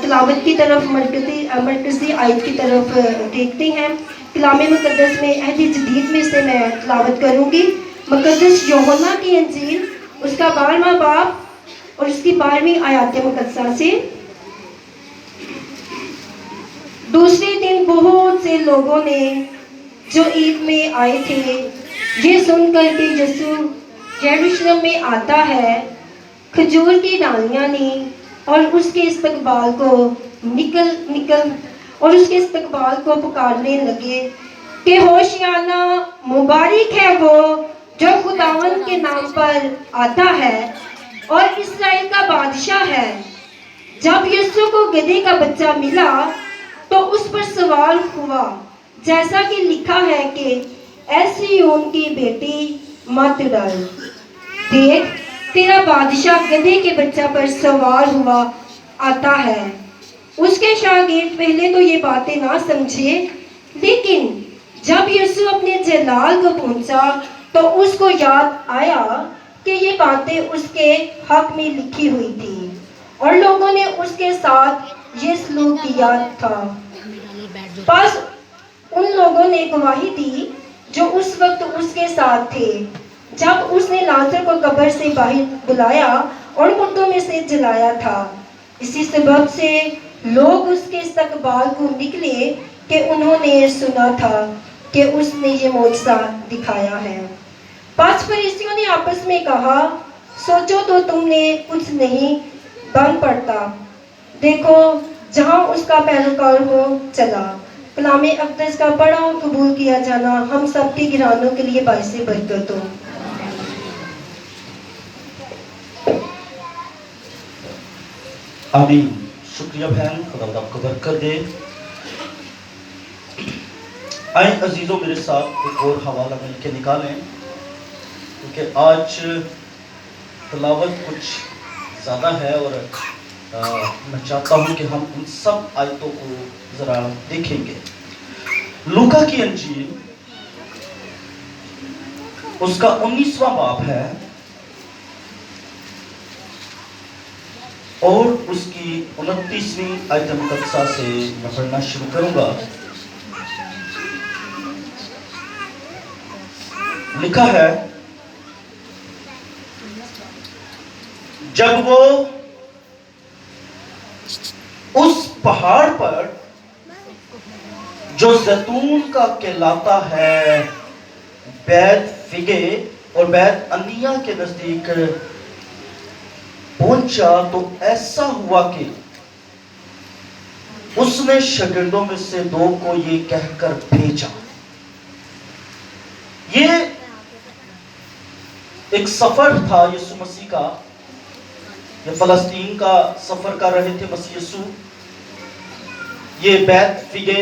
تلاوت کی طرف مرکزی آیت کی طرف دیکھتے ہیں۔ کلام مقدس میں عہد جدید میں سے میں تلاوت کروں گی مقدس یوحنا کی انجیل اس کا 12واں باب اور اس کی 12ویں آیات مقدسہ سے۔ دوسرے دن بہت سے لوگوں نے جو عید میں آئے تھے یہ سن کر کہ یسوع یروشلم میں آتا ہے، کھجور کی ڈالیاں لیں اور اس کے استقبال کو پکارنے لگے کہ ہوشیانہ، مبارک ہے وہ جو خداوند کے نام پر آتا ہے اور اسرائیل کا بادشاہ ہے۔ جب یسوع کو گدھے کا بچہ ملا تو اس پر سوار ہوا، جیسا کہ لکھا ہے کہ اے صہیون کی بیٹی مت ڈر، دیکھ تیرا بادشاہ گدھے کے بچہ پر سوار ہوا آتا ہے۔ اس کے شاگرد پہلے تو یہ باتیں نہ سمجھے، لیکن جب یسوع اپنے جلال کو پہنچا تو اس کو یاد آیا کہ یہ باتیں اس کے حق میں لکھی ہوئی تھی اور لوگوں نے اس کے ساتھ یہ سلوک کیا تھا۔ پس ان لوگوں نے گواہی دی جو اس وقت اس کے ساتھ تھے جب اس نے لازر کو قبر سے باہر بلایا اور مردوں میں سے جلایا تھا۔ اسی سبب سے لوگ اس کے استقبال کو نکلے کہ انہوں نے سنا تھا کہ اس نے یہ معجزہ دکھایا ہے۔ پس فریسیوں نے آپس میں کہا، سوچو تو تم نے کچھ نہیں بن پڑتا، دیکھو جہاں اس کا پیروکار ہو چلا۔ کلام اقدس کا پڑھا اور قبول کیا جانا ہم سب کے گھرانوں کے لیے باعث برکت ہو۔ آمین۔ شکریہ بہن، خدا آپ کو برکت دے۔ آئیں عزیزوں میرے ساتھ ایک اور حوالہ مل کے نکالیں، کیونکہ آج تلاوت کچھ زیادہ ہے اور میں چاہتا ہوں کہ ہم ان سب آیتوں کو ذرا دیکھیں گے۔ لوکا کی انجیل اس کا 19واں باب ہے اور اس کی 29ویں آیت مقدسہ سے میں پڑھنا شروع کروں گا۔ لکھا ہے، جب وہ اس پہاڑ پر جو زیتون کا کہلاتا ہے بیت فگے اور بیت انیہ کے نزدیک پہنچا تو ایسا ہوا کہ اس نے شاگردوں میں سے 2 کو یہ کہہ کر بھیجا۔ یہ ایک سفر تھا یسوع مسیح کا، یہ فلسطین کا سفر کر رہے تھے مسیح یسوع۔ یہ بیت فگے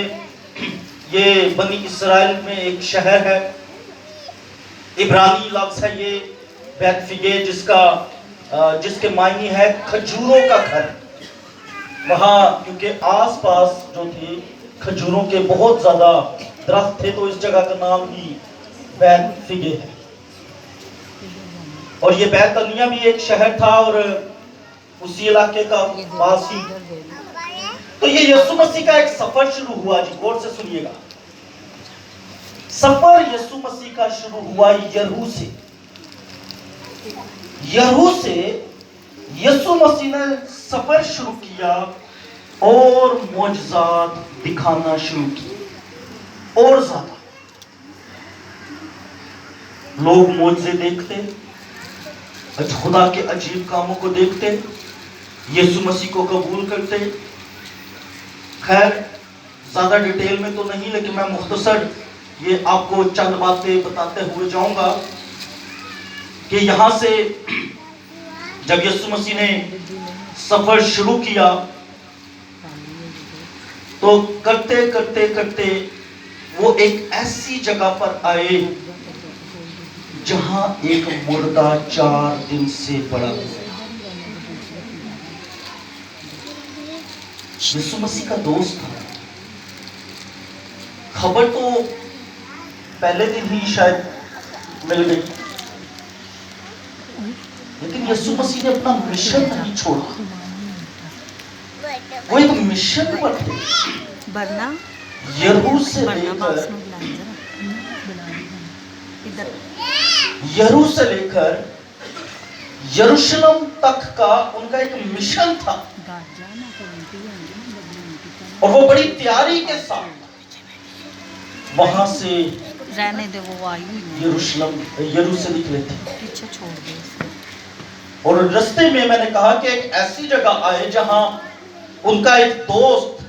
یہ بنی اسرائیل میں ایک شہر ہے، عبرانی لفظ ہے یہ بیت فگے، جس کے معنی ہے کھجوروں کا گھر۔ وہاں کیونکہ آس پاس جو تھی کھجوروں کے بہت زیادہ درخت تھے تو اس جگہ کا نام ہی بیت فگے ہے۔ اور یہ بیت انیہ بھی ایک شہر تھا اور اسی علاقے کا پاس ہی۔ تو یہ یسوع مسیح کا ایک سفر شروع ہوا، جی غور سے سنیے گا۔ سفر یسوع مسیح کا شروع ہوا یریحو سے۔ یریحو سے یسوع مسیح نے سفر شروع کیا اور معجزات دکھانا شروع کیے اور زیادہ۔ لوگ معجزے دیکھتے، خدا کے عجیب کاموں کو دیکھتے، یسوع مسیح کو قبول کرتے۔ خیر زیادہ ڈیٹیل میں تو نہیں، لیکن میں مختصر یہ آپ کو چند باتیں بتاتے ہوئے جاؤں گا کہ یہاں سے جب یسوع مسیح نے سفر شروع کیا تو کرتے کرتے کرتے وہ ایک ایسی جگہ پر آئے جہاں ایک مردہ 4 دن سے پڑا ہوا۔ یسوع مسیح کا دوست تھا، خبر تو پہلے دن ہی شاید مل گئی، لیکن یسوع مسیح نے اپنا مشن نہیں چھوڑا۔ वो एक मिशन पर थे। वरना यरू से वरना बास लेकर में बुलाएं जरा इधर यरू से लेकर यरूशलेम तक का उनका एक मिशन था, गाजा ना करती है और वो बड़ी तैयारी के साथ वहां से रहने दे, वो आई हुई है, यरू से निकले थे। पीछे छोड़ दे इसे। और रास्ते में मैंने कहा कि एक ऐसी जगह आए जहां उनका एक दोस्त,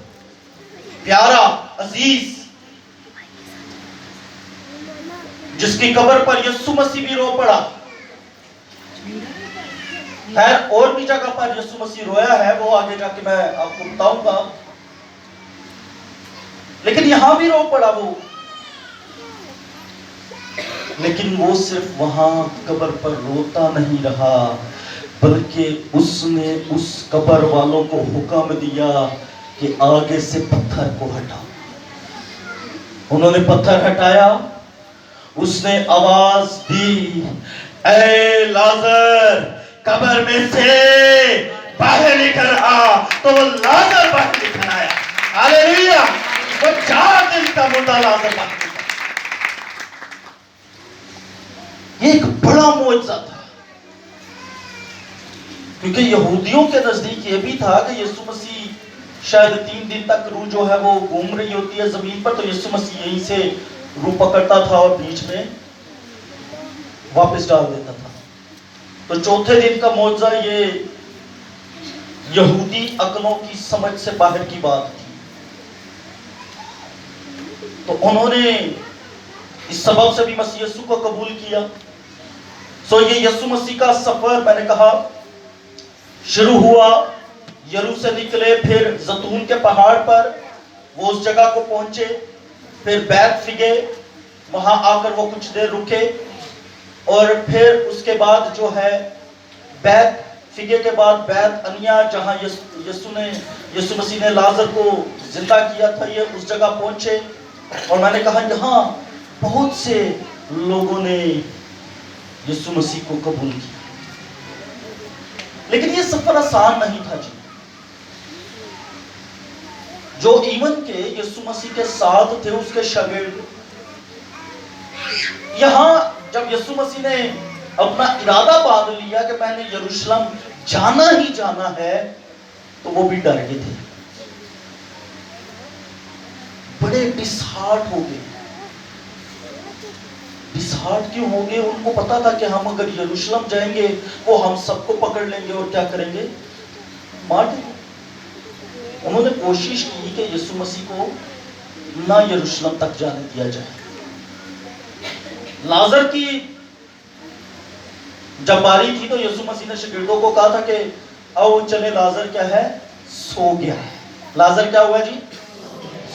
प्यारा, अजीज, जिसकी कब्र पर यीशु मसीह भी रो पड़ा। खैर और भी जगह पर यीशु मसीह रोया है, वो आगे जाके मैं आपको बताऊंगा, लेकिन यहां भी रो पड़ा वो। लेकिन वो सिर्फ वहां कब्र पर रोता नहीं रहा, बल्कि उसने उस कब्र वालों को हुक्म दिया कि आगे से पत्थर को हटाओ। उन्होंने पत्थर हटाया, उसने आवाज दी, ऐ लाजर कब्र में से बाहर निकल आ। तो वो लाजर बाहर निकल आया। हालेलुया। वो 4 दिन का मुर्दा लाजर बाहर निकला। ये एक बड़ा मौजज़ा था, क्योंकि यहूदियों के नजदीक ये भी था कि यीशु मसीह शायद 3 दिन तक रूह जो है वो घूम रही होती है जमीन पर, तो यीशु मसीह यहीं से रूह पकड़ता था और बीच में वापस डाल देता था। तो चौथे दिन का मौजज़ा ये यहूदी अक्लों की समझ से बाहर की बात थी। तो उन्होंने इस सबब से भी मसीह यीशु को कबूल किया। सो ये यीशु मसीह का सफर मैंने कहा शुरू हुआ, यरू से निकले, फिर जैतून के पहाड़ पर वो उस जगह को पहुंचे, फिर बैतफगे, वहां आकर वो कुछ देर रुके, और फिर उसके बाद जो है बैतफगे के बाद बैत अनिया, जहां यीशु मसीह ने लाजर को जिंदा किया था, ये उस जगह पहुंचे। और मैंने कहा यहाँ बहुत से लोगों ने यीशु मसीह को कबूल किया, लेकिन ये सफर आसान नहीं था जी। जो ईवन के यीशु मसीह के साथ थे, उसके शागिर्द, यहां जब यीशु मसीह ने अपना इरादा बांध लिया कि मैंने यरूशलेम जाना ही जाना है, तो वो भी डर गए थे, बड़े डिसहार्ट हो गए। डिसहार्ट क्यों हो गए? उनको पता था कि हम अगर यरूशलेम जाएंगे वो हम सबको पकड़ लेंगे और क्या करेंगे, मार देंगे। उन्होंने कोशिश की कि यीशु मसीह को ना यरूशलेम तक जाने दिया जाए। लाजर की जब बारी थी तो यीशु मसीह ने शागिर्दों को कहा था कि आओ चले, लाजर क्या है, सो गया है। लाजर क्या हुआ जी,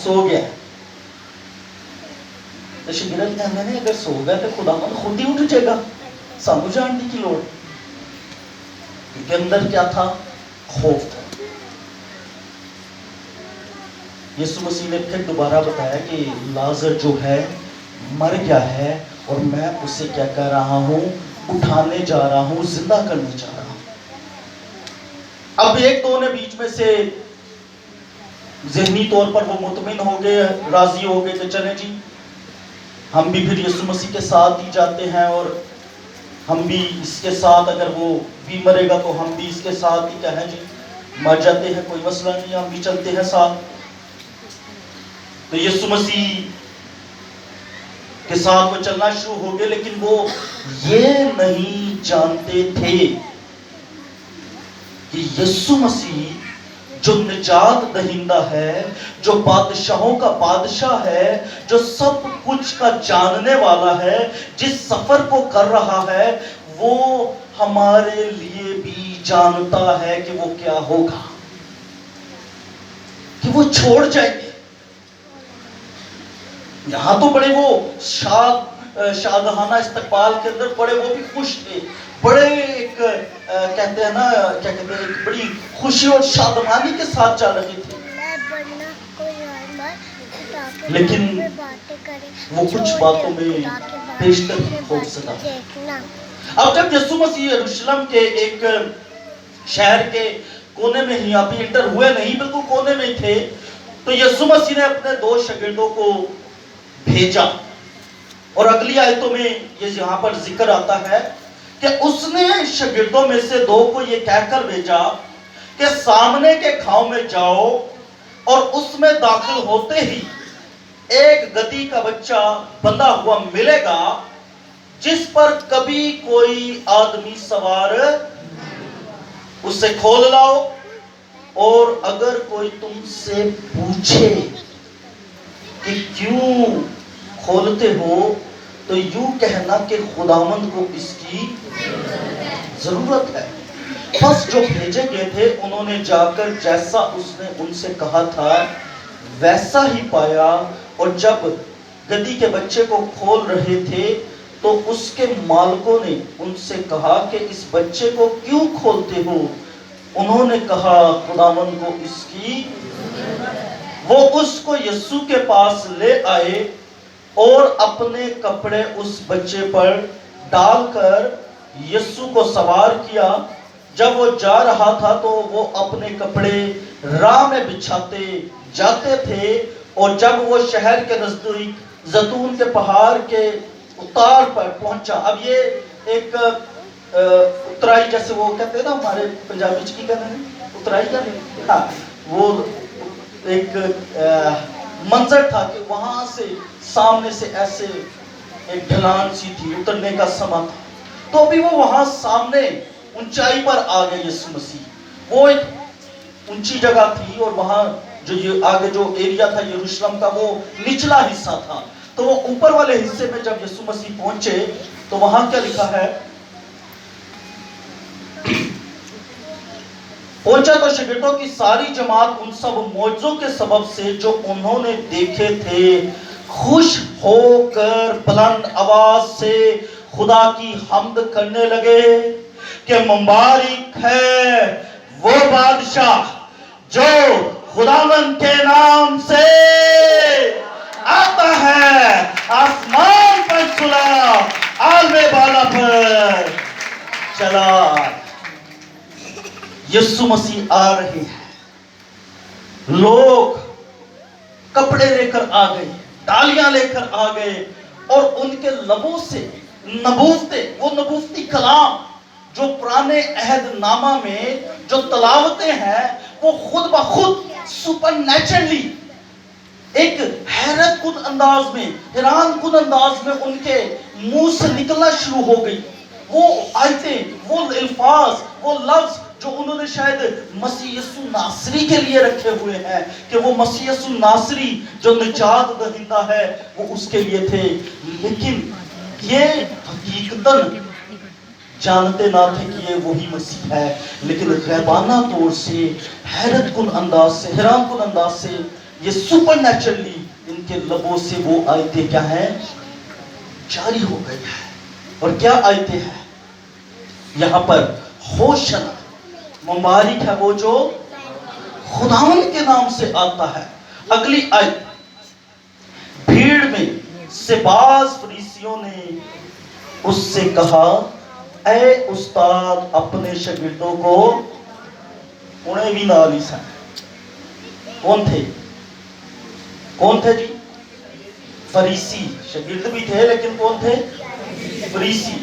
सो गया है। तो शागिर्द कहते हैं अगर सो गया तो खुदावंद खुद ही उठ जाएगा, सानू जानने की लोड़। क्योंकि अंदर क्या था, खौफ था। यीशु मसीह ने फिर दोबारा बताया कि लाजर जो है मर गया है, और मैं उसे क्या कर रहा हूं, उठाने जा रहा हूं, जिंदा करने जा रहा हूं। अब एक दो ने बीच में से ज़हनी तौर पर वो मुतमिन हो गए, राजी हो गए कि चले जी हम भी फिर यीशु मसीह के साथ ही जाते हैं, और हम भी इसके साथ, अगर वो भी मरेगा तो हम भी इसके साथ ही क्या है जी, मर जाते हैं, कोई मसला नहीं, हम भी चलते हैं साथ। तो यीशु मसीह के साथ वो चलना शुरू हो गए, लेकिन वो ये नहीं जानते थे कि यीशु मसीह जो निजात दहिंदा है, जो बादशाहों का बादशाह है, जो सब कुछ का जानने वाला है, जिस सफर को कर रहा है, वो हमारे लिए भी जानता है कि वो क्या होगा, कि वो छोड़ जाएंगे। यहां तो बड़े वो शादहाना इस्तकबाल के अंदर बड़े वो भी खुश थे, बड़े एक कहते हैं ना, क्या कहते हैं, एक बड़ी खुशी और शादमानी के साथ जा रहे थे। लेकिन वो कुछ बातों में पेशतर हो सका। अब जब यीशु मसीह यरूशलेम के एक शहर के कोने में ही, अभी इंटर हुए नहीं, बिल्कुल कोने में थे, तो यीशु मसीह ने अपने 2 शागिर्दों को भेजा। और अगली आयतों में ये यहाँ पर जिक्र आता है कि उसने शागिर्दों में से 2 को ये कहकर भेजा कि सामने के गांव में जाओ और उसमें दाखिल होते ही एक गदही का बच्चा बंधा हुआ मिलेगा जिस पर कभी कोई आदमी सवार, उसे खोल लाओ, और अगर कोई तुमसे पूछे कि क्यों खोलते हो तो यूं कहना कि खुदावंद को इसकी जरूरत है। बस जो भेजे गए थे उन्होंने जाकर जैसा उसने उनसे कहा था वैसा ही पाया, और जब गदही के बच्चे को खोल रहे थे तो उसके मालिकों ने उनसे कहा कि इस बच्चे को क्यों खोलते हो? उन्होंने कहा खुदावंद को इसकी। वो उसको यीशु के पास ले आए और अपने कपड़े उस बच्चे पर डालकर यीशु को सवार किया। जब वो जा रहा था तो वो अपने कपड़े राह में बिछाते जाते थे, और जब वो शहर के नजदीक जैतून के पहाड़ के उतार पर पहुंचा, अब ये एक उतराई, जैसे वो कहते हैं ना हमारे पंजाबी की कहते हैं उतराई का, हाँ, वो एक मंजर था कि वहां से सामने से ऐसे एक ढलान सी थी, उतरने का समा था। तो अभी वो वहां सामने ऊंचाई पर आ गए यीशु मसीह। वो एक ऊंची जगह थी और वहां जो ये आगे जो एरिया था यरूशलेम का वो निचला हिस्सा था। तो वो ऊपर वाले हिस्से में जब यीशु मसीह पहुंचे तो वहां क्या लिखा है, पहुंचा तो शागिर्दों की सारी जमात उन सब मौजों के सबब से जो उन्होंने देखे थे खुश होकर बुलंद आवाज से खुदा की हम्द करने लगे कि मुबारक है वो बादशाह जो खुदावंद के नाम से आता है, आसमान पर चला, आलमे बाला पर चला। यीशु मसीह आ रहे हैं। लोग कपड़े लेकर आ गए, डालियां लेकर आ गए, और उनके लबों से वो नबूवती कलाम जो पुराने अहद नामा में जो तलावतें हैं वो खुद ब खुद सुपरनैचुरली एक हैरत कुन अंदाज में, हैरान कुन अंदाज में उनके मुंह से निकलना शुरू हो गई। वो आयतें, वो अल्फाज, वो लफ्ज जो उन्होंने शायद मसीह यीशु नासरी के लिए रखे हुए हैं कि वो मसीह यीशु नासरी जो निजात दहिंदा है वो उसके लिए थे, लेकिन ये हकीकतन जानते ना थे कि ये वही मसीह है। लेकिन गैबाना तौर से, हैरत कुन अंदाज से, हैरान कुन अंदाज से ये सुपरनैचुरली इनके लबों से वो आयतें क्या है जारी हो गई है। और क्या आयतें हैं यहाँ पर, होशना, मुबारक है वो जो खुदावंद के नाम से आता है। अगली आयत, भीड़ में से बाज फरीसियों ने उससे कहा ऐ उस्ताद अपने शागिर्दों को, उन्हें भी नाल ही सन। कौन थे जी? फरीसी। शागिर्द भी थे लेकिन कौन थे? फरीसी।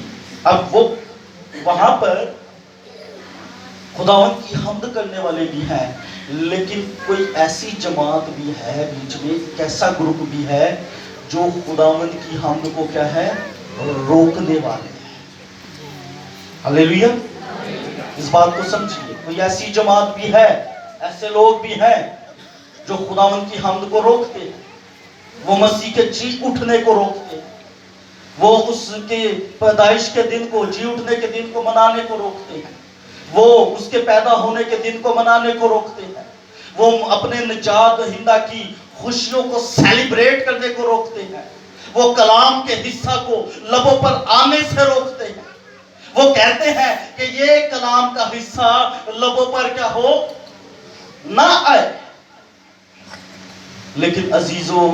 अब वो वहां पर खुदावंद की हम्द करने वाले भी हैं, लेकिन कोई ऐसी जमात भी है बीच में, एक ऐसा ग्रुप भी है जो खुदावंद की हम्द को क्या है रोकने वाले हैं। हालेलुया। इस बात को समझिए, कोई ऐसी जमात भी है, ऐसे लोग भी हैं जो खुदावंद की हम्द को रोकते हैं, वो मसीह के जी उठने को रोकते हैं, वो उसके पैदाइश के दिन को, जी उठने के दिन को मनाने को रोकते हैं, वो उसके पैदा होने के दिन को मनाने को रोकते हैं, वो अपने निजात हिंदा की खुशियों को सेलिब्रेट करने को रोकते हैं, वो कलाम के हिस्सा को लबों पर आने से रोकते हैं। वो कहते हैं कि ये कलाम का हिस्सा लबों पर क्या हो ना आए। लेकिन अजीजों,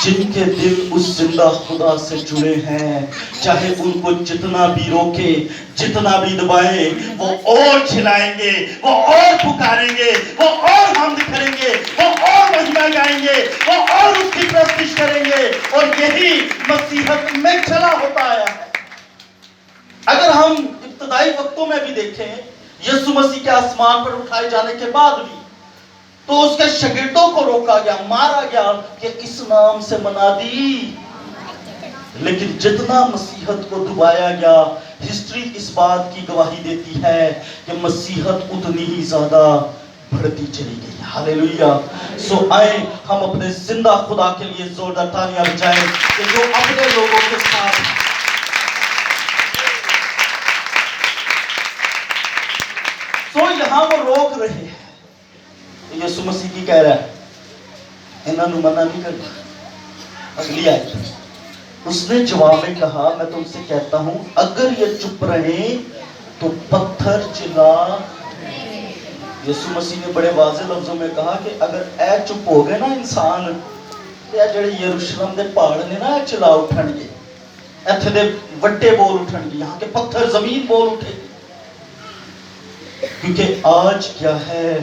جن کے دل اس زندہ خدا سے جڑے ہیں، چاہے ان کو جتنا بھی روکے، جتنا بھی دبائیں، وہ اور کھلائیں گے، وہ اور پکاریں گے، وہ اور حمد کریں گے، وہ اور مہمہ گائیں گے، وہ اور اس کی پرستش کریں گے، اور یہی مسیحت میں چلا ہوتا ہے۔ اگر ہم ابتدائی وقتوں میں بھی دیکھیں، یسوع مسیح کے آسمان پر اٹھائے جانے کے بعد بھی تو اس کے شاگردوں کو روکا گیا، مارا گیا کہ اس نام سے منادی، لیکن جتنا مسیحت کو دبایا گیا، ہسٹری اس بات کی گواہی دیتی ہے کہ مسیحت اتنی ہی زیادہ بڑھتی چلی گئی۔ ہاللیلویہ۔ سو آئیں ہم اپنے زندہ خدا کے لیے زوردار تالیاں بجائیں کہ جو اپنے لوگوں کے ساتھ یہاں وہ روک رہے ہیں۔ یسوع مسیح کی کہہ رہا ہے انہوں نے منع نہیں کرنا۔ اگلی آیت، اس نے جواب میں کہا میں تم سے کہتا ہوں اگر یہ چپ رہیں تو پتھر چلا۔ یسوع مسیح نے بڑے واضح لفظوں میں کہا کہ اگر اے چپ ہو گئے نا انسان، اے جڑے یروشلم دے پہاڑ نے نا چلا اٹھن گے، ایتھے دے وٹے بول اٹھن گے، یہاں کے پتھر زمین بول اٹھے گی، کیونکہ آج کیا ہے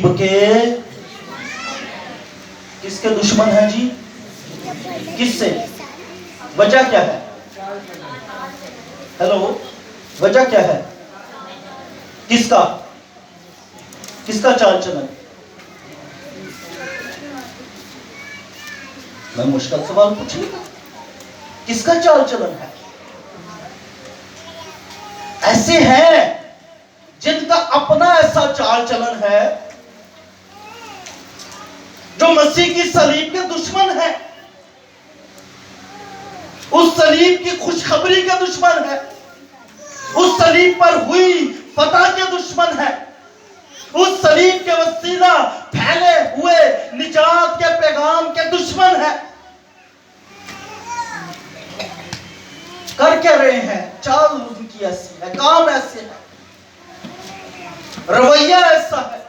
सलीब के किसके दुश्मन हैं जी? किससे? वजह क्या है? हेलो, वजह क्या है? किसका चाल चलन? मैं मुश्किल सवाल पूछ लिया, किसका चाल चलन है? ऐसे हैं जिनका अपना ऐसा चाल चलन है जो मसीह की सलीब के दुश्मन है, उस सलीब की खुशखबरी के दुश्मन है, उस सलीब पर हुई फतह के दुश्मन है, उस सलीब के वसीला फैले हुए निजात के पैगाम के दुश्मन है। कर क्या रहे हैं? चाल उनकी ऐसी है, काम ऐसे है, रवैया ऐसा है,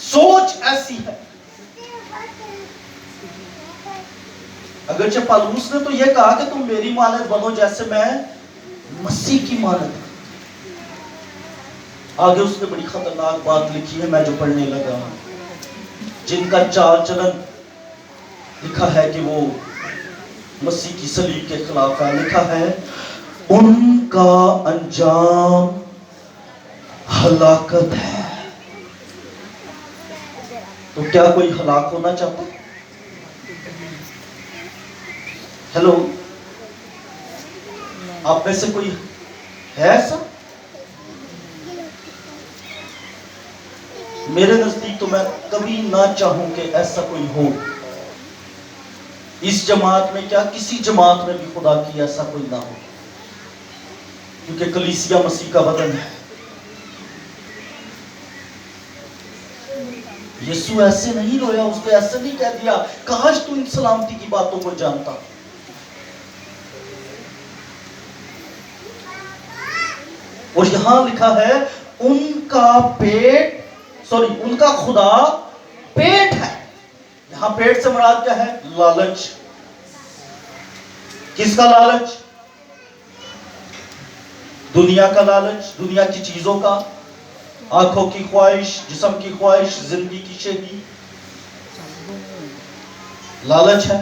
सोच ऐसी है। अगरचे पौलुस ने तो यह कहा कि तुम मेरी मानद बनो जैसे मैं मसीह की मानद। आगे उसने बड़ी खतरनाक बात लिखी है, मैं जो पढ़ने लगा हूं, जिनका चाल चलन लिखा है कि वो मसीह की सलीब के खिलाफ है। लिखा है उनका अंजाम हलाकत है। तो क्या कोई हलाक होना चाहता? हेलो, आप में से कोई है ऐसा? मेरे नजदीक तो मैं कभी ना चाहूं कि ऐसा कोई हो। इस जमात में क्या, किसी जमात में भी खुदा की ऐसा कोई ना हो, क्योंकि कलीसिया मसीह का बदन है। यीशु ऐसे नहीं रोया, उसने ऐसे नहीं कह दिया काश तू इन सलामती की बातों को जानता। और यहां लिखा है उनका खुदा पेट है। यहां पेट से मुराद क्या है? लालच। किसका लालच? दुनिया का लालच, दुनिया की चीजों का, आंखों की ख्वाहिश, जिस्म की ख्वाहिश, जिंदगी की शेखी, लालच है।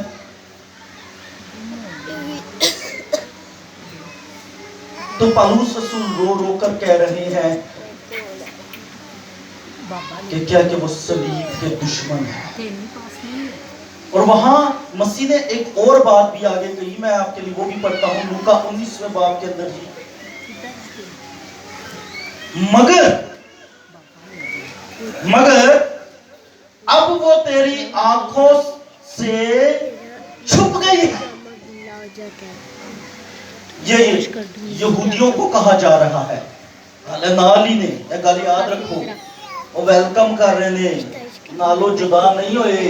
तो पौलुस रसूल रो रो कर कह रहे हैं कि क्या कि वो सलीब के दुश्मन है। और वहां मसीह ने एक और बात भी आगे कही, मैं आपके लिए वो भी पढ़ता हूं, लूका 19वें बाब के अंदर ही। मगर अब वो तेरी आंखों से छुप गई है। ये यहूदियों को कहा जा रहा है। नाली ने एक गल याद रखो, वो वेलकम कर रहे ने, नालो जुदा नहीं होए।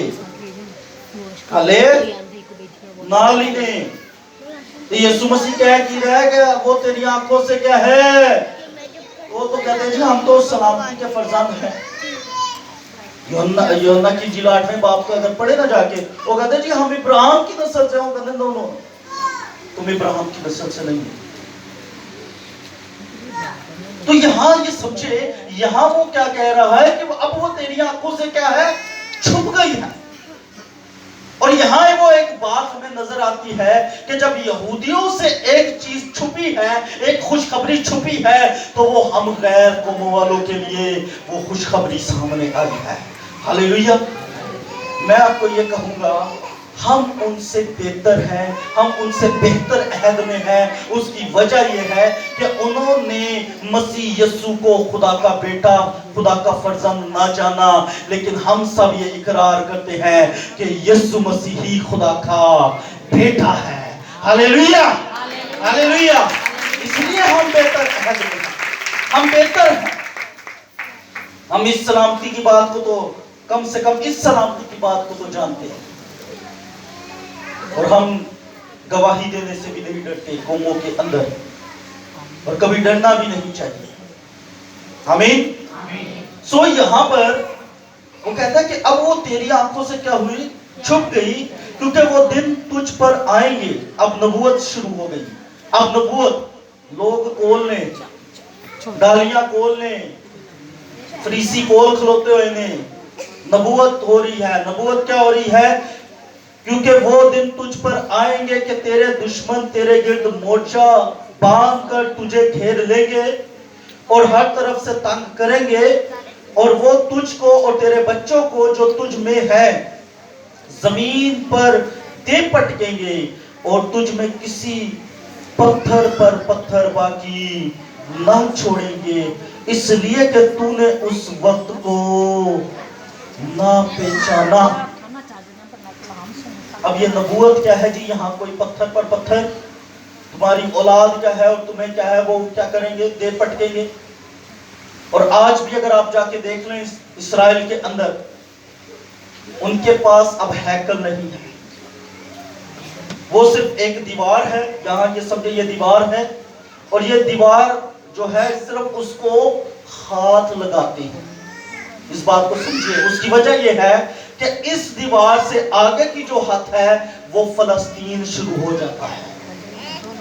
हले नाली ने यीशु मसीह कह की रहा है कि वो तेरी आंखों से क्या है? वो तो कहते हैं जी हम तो सलामती के फर्जंद हैं। यूहन्ना की इंजील 8वें बाब को अगर पढ़े ना जाके, वो कहते हैं जी हम इब्राहिम की नस्ल से। वो कहते हैं दोनों तुम इब्राहिम की नस्ल से नहीं हो। तो यहां ये समझे, यहां वो क्या कह रहा है कि अब वो तेरी आंखों से क्या है? छुप गई है। और यहां वो एक बात हमें नजर आती है कि जब यहूदियों से एक चीज छुपी है, एक खुशखबरी छुपी है, तो वो हम गैर कौमों वालों के लिए वो खुशखबरी सामने आई है। हालेलुया। मैं आपको ये कहूंगा, हम उनसे बेहतर हैं, हम उनसे बेहतर अहद में हैं। उसकी वजह यह है कि उन्होंने मसीह यीशु को खुदा का बेटा, खुदा का फर्जंद ना जाना, लेकिन हम सब ये इकरार करते हैं कि यीशु मसीह ही खुदा का बेटा है। Hallelujah, hallelujah. इसलिए हम बेहतर अहद में हैं, हम बेहतर हैं। हम इस सलामती की बात को तो कम से कम इस सलामती की बात को तो जानते हैं, और हम गवाही देने से भी नहीं डरते कौमों के अंदर, और कभी डरना भी नहीं चाहिए। आमीन। सो यहां पर वो कहता है कि अब वो तेरी आंखों से क्या हुई? छुप गई, क्योंकि वो दिन तुझ पर आएंगे। अब नबूवत शुरू हो गई। अब नबूवत लोग खोलने, डालियां खोलने, फरीसी कोल खलोते हुए ने नबूवत हो रही है। नबूवत क्या हो रही है? क्योंकि वो दिन तुझ पर आएंगे कि तेरे दुश्मन तेरे गिर्द मोर्चा बांध कर तुझे घेर लेंगे और हर तरफ से तंग करेंगे, और वो तुझको और तेरे बच्चों को जो तुझ में है जमीन पर दे पटकेंगे, और तुझ में किसी पत्थर पर पत्थर बाकी न छोड़ेंगे, इसलिए कि तूने उस वक्त को ना पहचाना। अब ये नबूवत क्या है जी? यहाँ कोई पत्थर पर पत्थर, तुम्हारी औलाद क्या है और तुम्हें क्या है, वो क्या करेंगे? दे पटकेंगे। और आज भी अगर आप जाके देख लें इस्राएल के अंदर, उनके पास अब हैकल नहीं है, वो सिर्फ एक दीवार है। यहाँ ये समझे ये दीवार है, और ये दीवार जो है सिर्फ उसको हाथ लगाते हैं। इस बात को समझिए। उसकी वजह ये है कि इस दीवार से आगे की जो हद है वो फलस्तीन शुरू हो जाता है।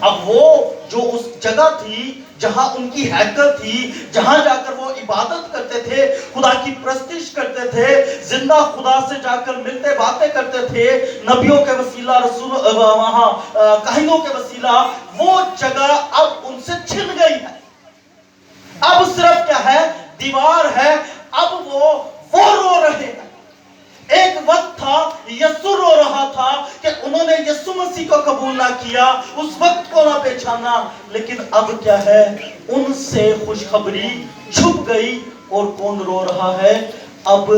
अब वो जो उस जगह थी जहां उनकी हैकल थी, जहां जाकर वो इबादत करते थे, खुदा की प्रस्तिश करते थे, जिंदा खुदा से जाकर मिलते बातें करते थे, नबियों के वसीला, रसूल वहां काहिनों के वसीला, वो जगह अब उनसे छिन गई है। अब सिर्फ क्या है? दीवार है। अब वो रो रहे हैं। एक वक्त था यीशु रो रहा था कि उन्होंने यीशु मसीह को कबूल ना किया, उस वक्त को ना पहचाना, लेकिन अब क्या है? उनसे खुशखबरी छुप गई। और कौन रो रहा है? अब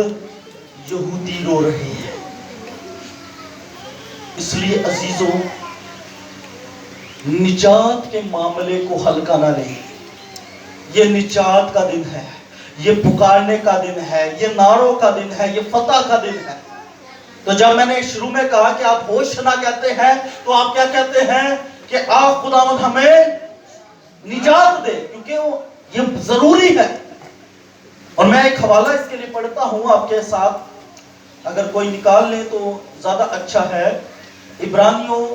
यहूदी रो रहे हैं। इसलिए अजीजों, निजात के मामले को हल्का ना लें। ये निजात का दिन है, ये पुकारने का दिन है, ये नारों का दिन है, ये फतह का दिन है। तो जब मैंने शुरू में कहा कि आप होशना कहते हैं, तो आप क्या कहते हैं? कि आप खुदावंद हमें निजात दे, क्योंकि वो ये जरूरी है। और मैं एक हवाला इसके लिए पढ़ता हूं आपके साथ, अगर कोई निकाल ले तो ज्यादा अच्छा है। इब्रानियों